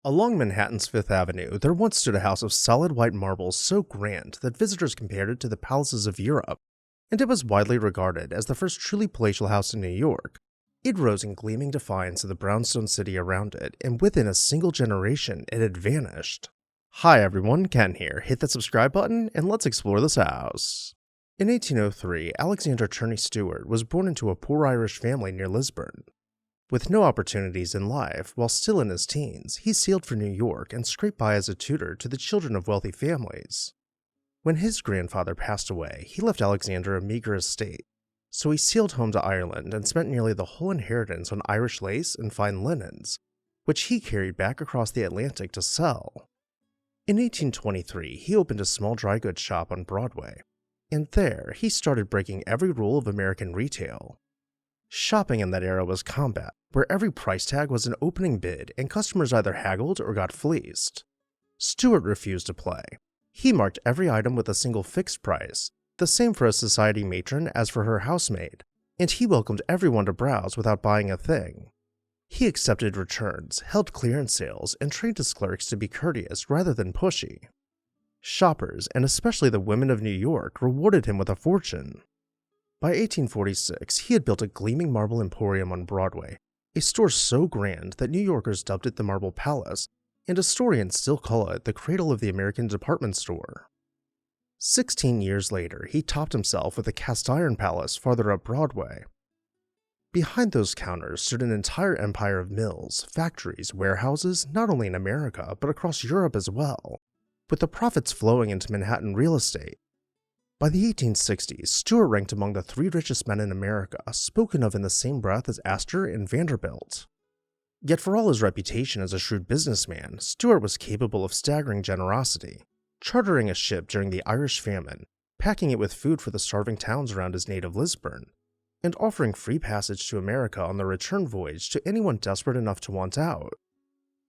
Along Manhattan's Fifth Avenue, there once stood a house of solid white marble so grand that visitors compared it to the palaces of Europe, and it was widely regarded as the first truly palatial house in New York. It rose in gleaming defiance of the brownstone city around it, and within a single generation, it had vanished. Hi everyone, Ken here. Hit that subscribe button, and let's explore this house. In 1803, Alexander Turney Stewart was born into a poor Irish family near Lisburn. With no opportunities in life, while still in his teens, he sailed for New York and scraped by as a tutor to the children of wealthy families. When his grandfather passed away, he left Alexander a meager estate, so he sailed home to Ireland and spent nearly the whole inheritance on Irish lace and fine linens, which he carried back across the Atlantic to sell. In 1823, he opened a small dry goods shop on Broadway, and there he started breaking every rule of American retail. Shopping in that era was combat, where every price tag was an opening bid and customers either haggled or got fleeced. Stewart refused to play. He marked every item with a single fixed price, the same for a society matron as for her housemaid, and he welcomed everyone to browse without buying a thing. He accepted returns, held clearance sales, and trained his clerks to be courteous rather than pushy. Shoppers, and especially the women of New York, rewarded him with a fortune. By 1846, he had built a gleaming marble emporium on Broadway, a store so grand that New Yorkers dubbed it the Marble Palace, and historians still call it the cradle of the American department store. 16 years later, he topped himself with a cast-iron palace farther up Broadway. Behind those counters stood an entire empire of mills, factories, warehouses, not only in America, but across Europe as well, with the profits flowing into Manhattan real estate. By the 1860s, Stewart ranked among the 3 richest men in America, spoken of in the same breath as Astor and Vanderbilt. Yet for all his reputation as a shrewd businessman, Stewart was capable of staggering generosity, chartering a ship during the Irish famine, packing it with food for the starving towns around his native Lisburn, and offering free passage to America on the return voyage to anyone desperate enough to want out.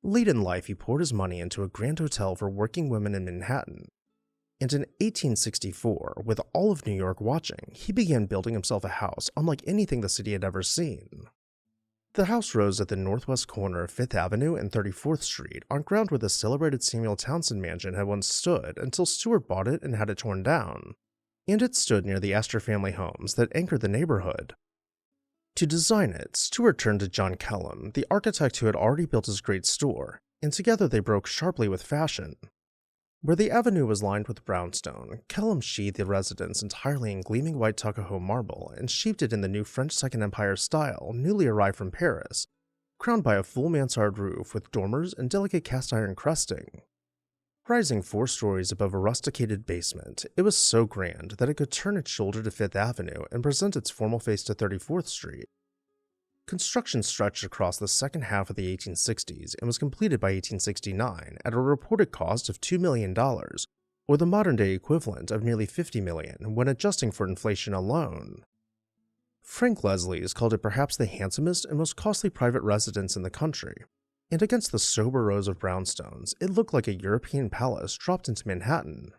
Late in life, he poured his money into a grand hotel for working women in Manhattan. And in 1864, with all of New York watching, he began building himself a house unlike anything the city had ever seen. The house rose at the northwest corner of 5th Avenue and 34th Street on ground where the celebrated Samuel Townsend mansion had once stood until Stewart bought it and had it torn down, and it stood near the Astor family homes that anchored the neighborhood. To design it, Stewart turned to John Kellum, the architect who had already built his great store, and together they broke sharply with fashion. Where the avenue was lined with brownstone, Kellum sheathed the residence entirely in gleaming white Tuckahoe marble and shaped it in the new French Second Empire style newly arrived from Paris, crowned by a full mansard roof with dormers and delicate cast-iron cresting. Rising 4 stories above a rusticated basement, it was so grand that it could turn its shoulder to 5th Avenue and present its formal face to 34th Street. Construction stretched across the second half of the 1860s and was completed by 1869 at a reported cost of $2 million, or the modern-day equivalent of nearly $50 million when adjusting for inflation alone. Frank Leslie's called it perhaps the handsomest and most costly private residence in the country, and against the sober rows of brownstones, it looked like a European palace dropped into Manhattan.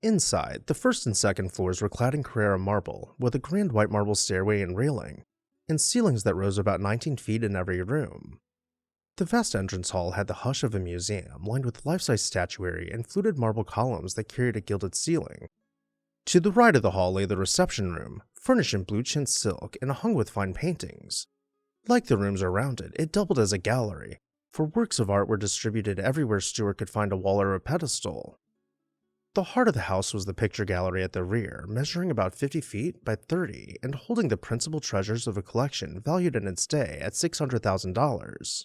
Inside, the first and second floors were clad in Carrara marble, with a grand white marble stairway and railing, and ceilings that rose about 19 feet in every room. The vast entrance hall had the hush of a museum, lined with life-size statuary and fluted marble columns that carried a gilded ceiling. To the right of the hall lay the reception room, furnished in blue chintz silk and hung with fine paintings. Like the rooms around it, it doubled as a gallery, for works of art were distributed everywhere Stewart could find a wall or a pedestal. The heart of the house was the picture gallery at the rear, measuring about 50 feet by 30 and holding the principal treasures of a collection valued in its day at $600,000.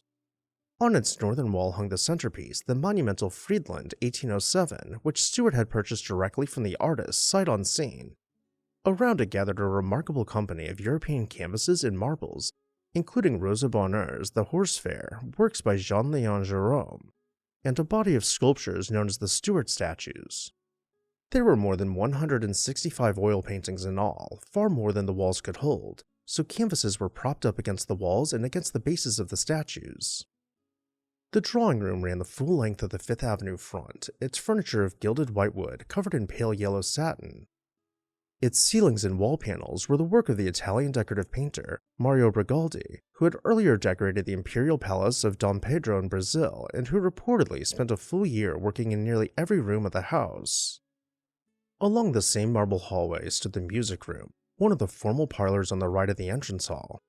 On its northern wall hung the centerpiece, the monumental Friedland 1807, which Stewart had purchased directly from the artist sight unseen. Around it gathered a remarkable company of European canvases and marbles, including Rosa Bonheur's The Horse Fair, works by Jean-Léon Gérôme, and a body of sculptures known as the Stewart statues. There were more than 165 oil paintings in all, far more than the walls could hold, so canvases were propped up against the walls and against the bases of the statues. The drawing room ran the full length of the Fifth Avenue front, its furniture of gilded white wood covered in pale yellow satin. Its ceilings and wall panels were the work of the Italian decorative painter Mario Brigaldi, who had earlier decorated the imperial palace of Dom Pedro in Brazil and who reportedly spent a full year working in nearly every room of the house. Along the same marble hallway stood the music room, one of the formal parlors on the right of the entrance hall.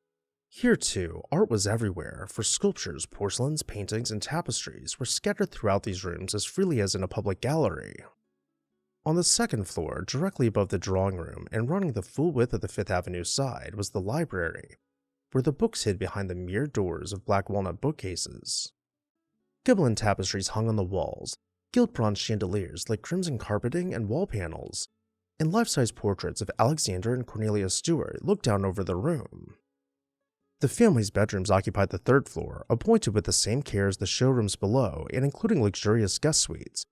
Here, too, art was everywhere, for sculptures, porcelains, paintings, and tapestries were scattered throughout these rooms as freely as in a public gallery. On the second floor, directly above the drawing room and running the full width of the Fifth Avenue side, was the library, where the books hid behind the mirrored doors of black walnut bookcases. Gobelin tapestries hung on the walls, gilt bronze chandeliers like crimson carpeting and wall panels, and life-size portraits of Alexander and Cornelia Stuart looked down over the room. The family's bedrooms occupied the third floor, appointed with the same care as the showrooms below and including luxurious guest suites,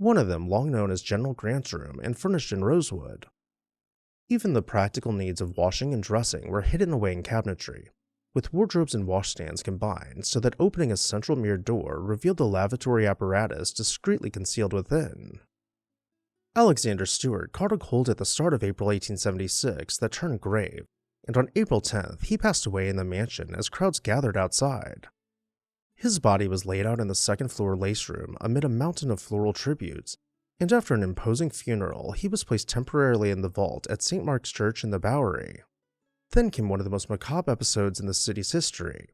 one of them long known as General Grant's room and furnished in rosewood. Even the practical needs of washing and dressing were hidden away in cabinetry, with wardrobes and washstands combined so that opening a central mirrored door revealed the lavatory apparatus discreetly concealed within. Alexander Stuart caught a cold at the start of April 1876 that turned grave, and on April 10th he passed away in the mansion as crowds gathered outside. His body was laid out in the second-floor lace room amid a mountain of floral tributes, and after an imposing funeral, he was placed temporarily in the vault at St. Mark's Church in the Bowery. Then came one of the most macabre episodes in the city's history.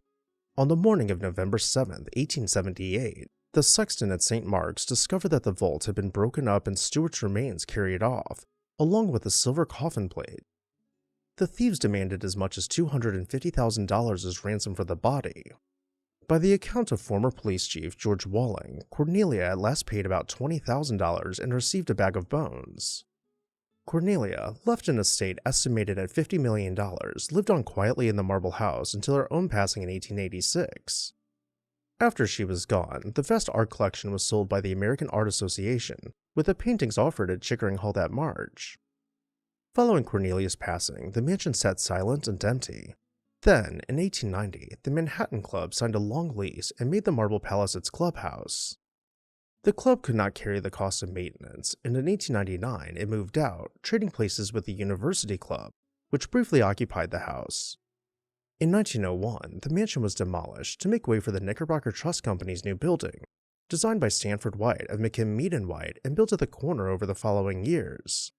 On the morning of November 7, 1878, the sexton at St. Mark's discovered that the vault had been broken up and Stuart's remains carried off, along with a silver coffin plate. The thieves demanded as much as $250,000 as ransom for the body. By the account of former police chief George Walling, Cornelia at last paid about $20,000 and received a bag of bones. Cornelia, left an estate estimated at $50 million, lived on quietly in the marble house until her own passing in 1886. After she was gone, the vast art collection was sold by the American Art Association, with the paintings offered at Chickering Hall that March. Following Cornelia's passing, the mansion sat silent and empty. Then, in 1890, the Manhattan Club signed a long lease and made the Marble Palace its clubhouse. The club could not carry the cost of maintenance, and in 1899 it moved out, trading places with the University Club, which briefly occupied the house. In 1901, the mansion was demolished to make way for the Knickerbocker Trust Company's new building, designed by Sanford White of McKim Mead & White and built at the corner over the following years.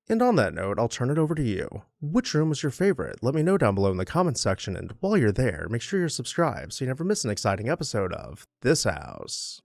And on that note, I'll turn it over to you. Which room was your favorite? Let me know down below in the comments section, and while you're there, make sure you're subscribed so you never miss an exciting episode of This House.